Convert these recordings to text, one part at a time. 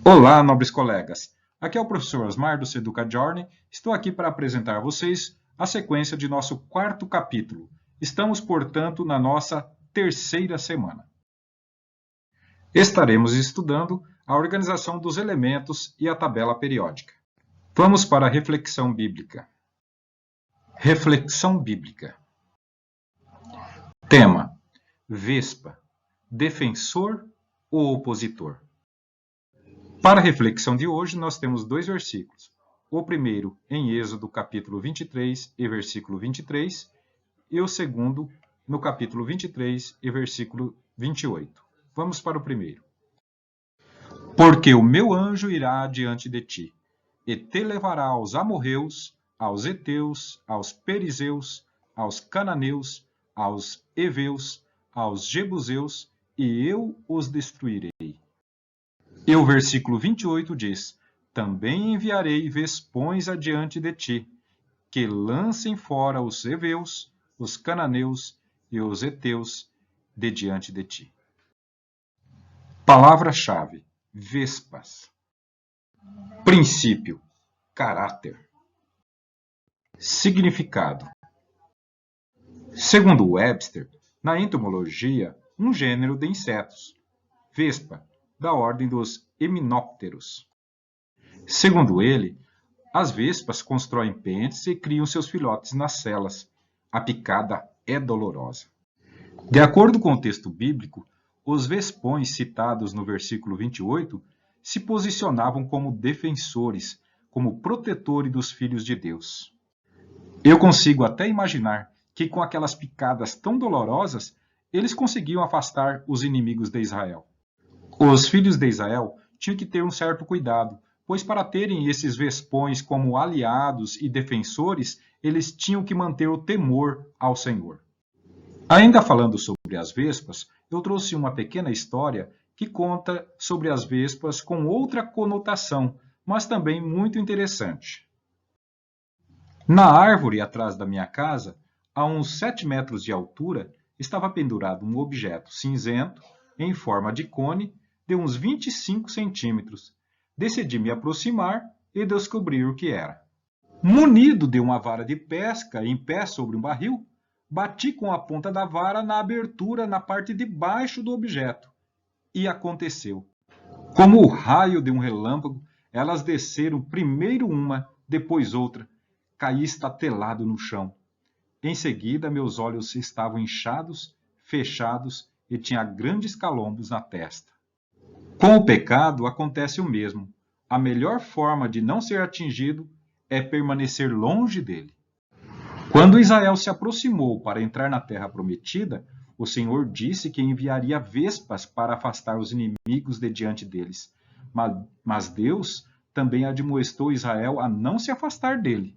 Olá, nobres colegas. Aqui é o professor Osmar do Seduca Journey. Estou aqui para apresentar a vocês a sequência de nosso quarto capítulo. Estamos, portanto, na nossa terceira semana. Estaremos estudando a organização dos elementos e a tabela periódica. Vamos para a reflexão bíblica. Reflexão bíblica. Tema: Vespa, defensor ou opositor? Para a reflexão de hoje, nós temos dois versículos. O primeiro em Êxodo, capítulo 23 e versículo 23, e o segundo no capítulo 23 e versículo 28. Vamos para o primeiro. Porque o meu anjo irá diante de ti, e te levará aos amorreus, aos heteus, aos perizeus, aos cananeus, aos heveus, aos jebuseus, e eu os destruirei. E o versículo 28 diz: Também enviarei vespões adiante de ti, que lancem fora os heveus, os cananeus e os heteus de diante de ti. Palavra-chave: vespas. Princípio: caráter. Significado: segundo Webster, na entomologia, um gênero de insetos, vespa, da ordem dos himenópteros. Segundo ele, as vespas constroem pentes e criam seus filhotes nas celas. A picada é dolorosa. De acordo com o texto bíblico, os vespões citados no versículo 28 se posicionavam como defensores, como protetores dos filhos de Deus. Eu consigo até imaginar que com aquelas picadas tão dolorosas, eles conseguiam afastar os inimigos de Israel. Os filhos de Israel tinham que ter um certo cuidado, pois para terem esses vespões como aliados e defensores, eles tinham que manter o temor ao Senhor. Ainda falando sobre as vespas, eu trouxe uma pequena história que conta sobre as vespas com outra conotação, mas também muito interessante. Na árvore atrás da minha casa, a uns 7 metros de altura, estava pendurado um objeto cinzento, em forma de cone, de uns 25 centímetros. Decidi me aproximar e descobrir o que era. Munido de uma vara de pesca em pé sobre um barril, bati com a ponta da vara na abertura na parte de baixo do objeto. E aconteceu. Como o raio de um relâmpago, elas desceram primeiro uma, depois outra. Caí estatelado no chão. Em seguida, meus olhos estavam inchados, fechados e tinha grandes calombos na testa. Com o pecado acontece o mesmo. A melhor forma de não ser atingido é permanecer longe dele. Quando Israel se aproximou para entrar na terra prometida, o Senhor disse que enviaria vespas para afastar os inimigos de diante deles. Mas Deus também admoestou Israel a não se afastar dele.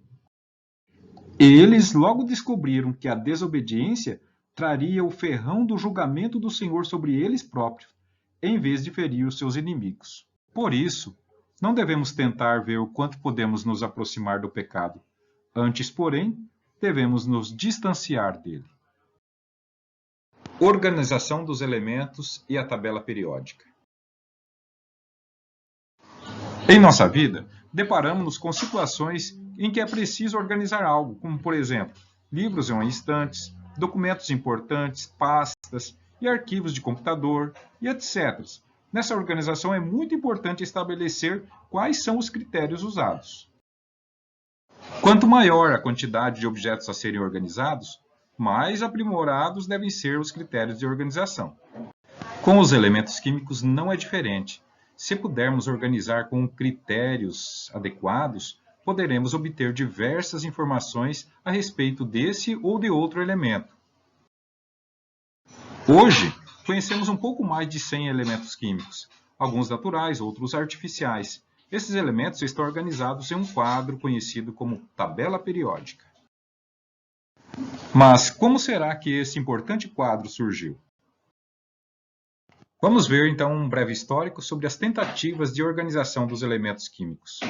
E eles logo descobriram que a desobediência traria o ferrão do julgamento do Senhor sobre eles próprios, em vez de ferir os seus inimigos. Por isso, não devemos tentar ver o quanto podemos nos aproximar do pecado. Antes, porém, devemos nos distanciar dele. Organização dos elementos e a tabela periódica. Em nossa vida, deparamos-nos com situações em que é preciso organizar algo, como, por exemplo, livros em estantes, documentos importantes, pastas e arquivos de computador e etc. Nessa organização é muito importante estabelecer quais são os critérios usados. Quanto maior a quantidade de objetos a serem organizados, mais aprimorados devem ser os critérios de organização. Com os elementos químicos não é diferente. Se pudermos organizar com critérios adequados, poderemos obter diversas informações a respeito desse ou de outro elemento. Hoje, conhecemos um pouco mais de 100 elementos químicos, alguns naturais, outros artificiais. Esses elementos estão organizados em um quadro conhecido como tabela periódica. Mas como será que esse importante quadro surgiu? Vamos ver então um breve histórico sobre as tentativas de organização dos elementos químicos.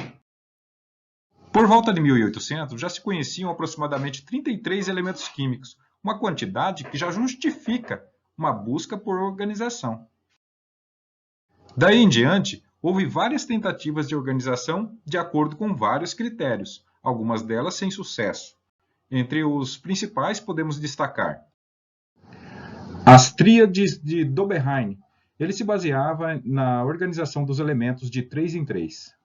Por volta de 1800, já se conheciam aproximadamente 33 elementos químicos, uma quantidade que já justifica uma busca por organização. Daí em diante, houve várias tentativas de organização de acordo com vários critérios, algumas delas sem sucesso. Entre os principais podemos destacar as tríades de Dobeheim. Ele se baseava na organização dos elementos de 3 em 3.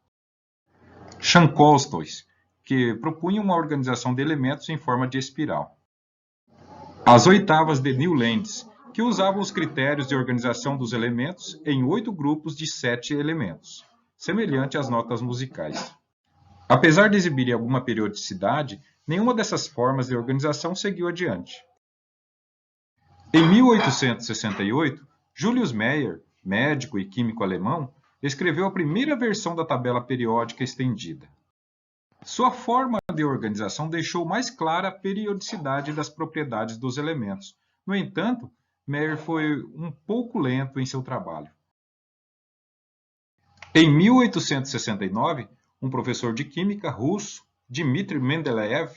Chan-Costos, que propunha uma organização de elementos em forma de espiral. As oitavas de Newlands, que usavam os critérios de organização dos elementos em 8 grupos de 7 elementos, semelhante às notas musicais. Apesar de exibirem alguma periodicidade, nenhuma dessas formas de organização seguiu adiante. Em 1868, Julius Meyer, médico e químico alemão, escreveu a primeira versão da tabela periódica estendida. Sua forma de organização deixou mais clara a periodicidade das propriedades dos elementos. No entanto, Meyer foi um pouco lento em seu trabalho. Em 1869, um professor de química russo, Dmitry Mendeleev,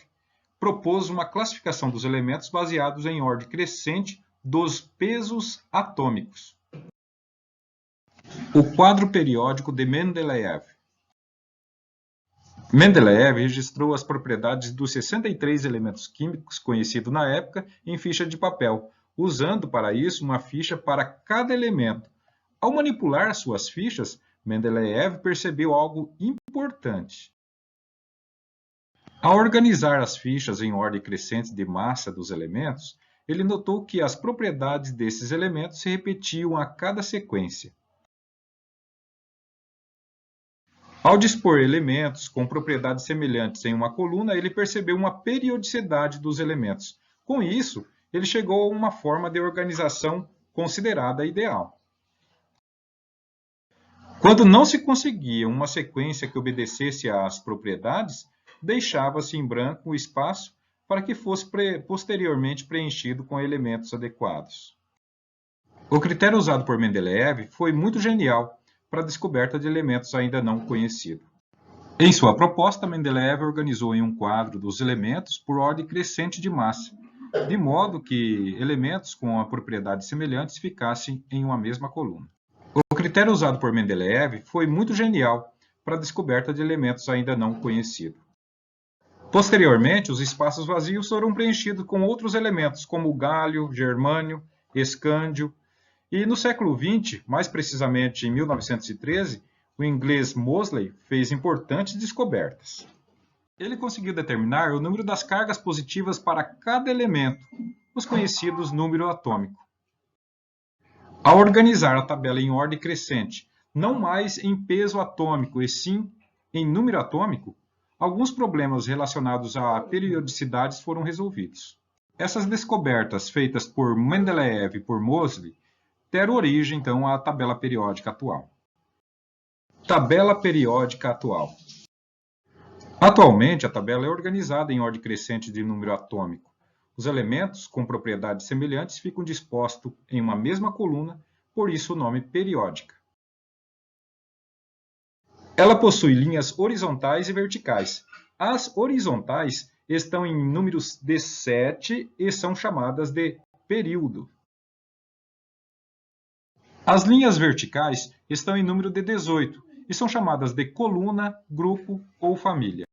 propôs uma classificação dos elementos baseados em ordem crescente dos pesos atômicos. O quadro periódico de Mendeleev. Mendeleev registrou as propriedades dos 63 elementos químicos conhecidos na época em ficha de papel, usando para isso uma ficha para cada elemento. Ao manipular suas fichas, Mendeleev percebeu algo importante. Ao organizar as fichas em ordem crescente de massa dos elementos, ele notou que as propriedades desses elementos se repetiam a cada sequência. Ao dispor elementos com propriedades semelhantes em uma coluna, ele percebeu uma periodicidade dos elementos. Com isso, ele chegou a uma forma de organização considerada ideal. Quando não se conseguia uma sequência que obedecesse às propriedades, deixava-se em branco o espaço para que fosse posteriormente preenchido com elementos adequados. O critério usado por Mendeleev foi muito genial para a descoberta de elementos ainda não conhecidos. Em sua proposta, Mendeleev organizou em um quadro dos elementos por ordem crescente de massa, de modo que elementos com propriedades semelhantes ficassem em uma mesma coluna. O critério usado por Mendeleev foi muito genial para a descoberta de elementos ainda não conhecidos. Posteriormente, os espaços vazios foram preenchidos com outros elementos, como gálio, germânio, escândio, e no século XX, mais precisamente em 1913, o inglês Moseley fez importantes descobertas. Ele conseguiu determinar o número das cargas positivas para cada elemento, os conhecidos número atômico. Ao organizar a tabela em ordem crescente, não mais em peso atômico, e sim em número atômico, alguns problemas relacionados a periodicidades foram resolvidos. Essas descobertas feitas por Mendeleev e por Moseley deram origem, então, à tabela periódica atual. Tabela periódica atual. Atualmente, a tabela é organizada em ordem crescente de número atômico. Os elementos com propriedades semelhantes ficam dispostos em uma mesma coluna, por isso o nome periódica. Ela possui linhas horizontais e verticais. As horizontais estão em números de 7 e são chamadas de período. As linhas verticais estão em número de 18 e são chamadas de coluna, grupo ou família.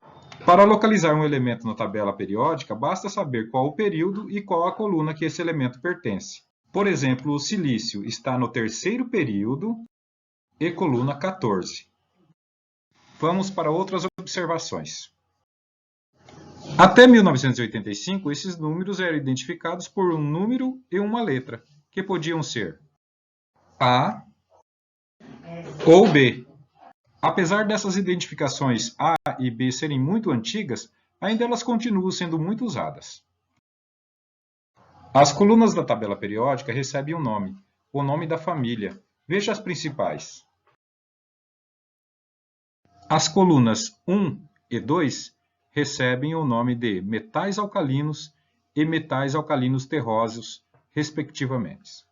Para localizar um elemento na tabela periódica, basta saber qual o período e qual a coluna que esse elemento pertence. Por exemplo, o silício está no terceiro período e coluna 14. Vamos para outras observações. Até 1985, esses números eram identificados por um número e uma letra, que podiam ser A ou B. Apesar dessas identificações A e B serem muito antigas, ainda elas continuam sendo muito usadas. As colunas da tabela periódica recebem um nome, o nome da família. Veja as principais. As colunas 1 e 2 recebem o nome de metais alcalinos e metais alcalinos terrosos, respectivamente.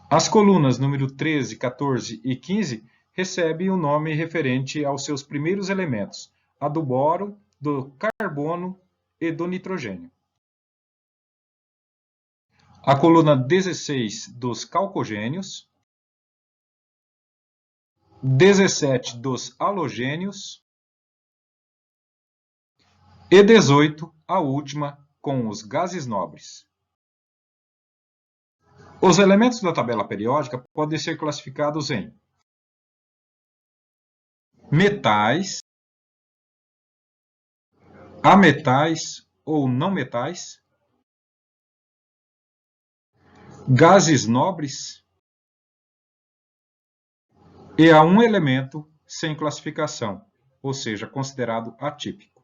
As colunas número 13, 14 e 15 recebem o nome referente aos seus primeiros elementos, a do boro, do carbono e do nitrogênio. A coluna 16 dos calcogênios, 17 dos halogênios e 18, a última, com os gases nobres. Os elementos da tabela periódica podem ser classificados em metais, ametais ou não metais, gases nobres e a um elemento sem classificação, ou seja, considerado atípico.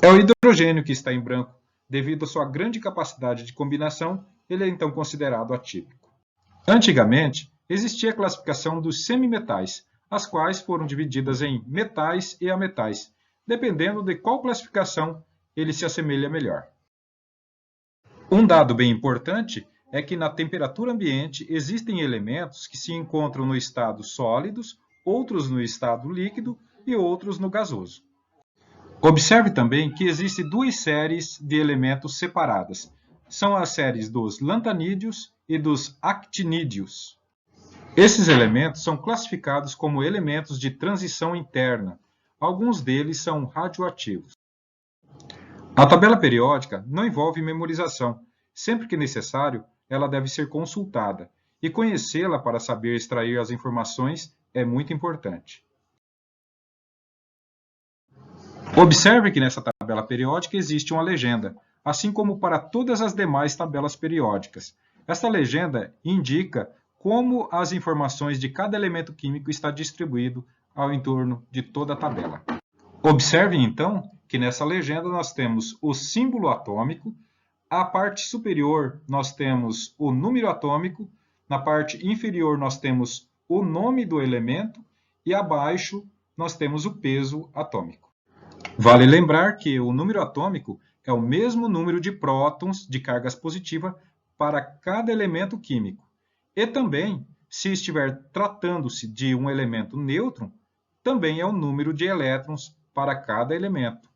É o hidrogênio que está em branco. Devido à sua grande capacidade de combinação, ele é então considerado atípico. Antigamente, existia a classificação dos semimetais, as quais foram divididas em metais e ametais, dependendo de qual classificação ele se assemelha melhor. Um dado bem importante é que na temperatura ambiente existem elementos que se encontram no estado sólidos, outros no estado líquido e outros no gasoso. Observe também que existem duas séries de elementos separadas. São as séries dos lantanídeos e dos actinídeos. Esses elementos são classificados como elementos de transição interna. Alguns deles são radioativos. A tabela periódica não envolve memorização. Sempre que necessário, ela deve ser consultada. E conhecê-la para saber extrair as informações é muito importante. Observe que nessa tabela periódica existe uma legenda, assim como para todas as demais tabelas periódicas. Esta legenda indica como as informações de cada elemento químico está distribuído ao entorno de toda a tabela. Observe então que nessa legenda nós temos o símbolo atômico, a parte superior nós temos o número atômico, na parte inferior nós temos o nome do elemento e abaixo nós temos o peso atômico. Vale lembrar que o número atômico é o mesmo número de prótons de carga positiva para cada elemento químico. E também, se estiver tratando-se de um elemento nêutron, também é o número de elétrons para cada elemento.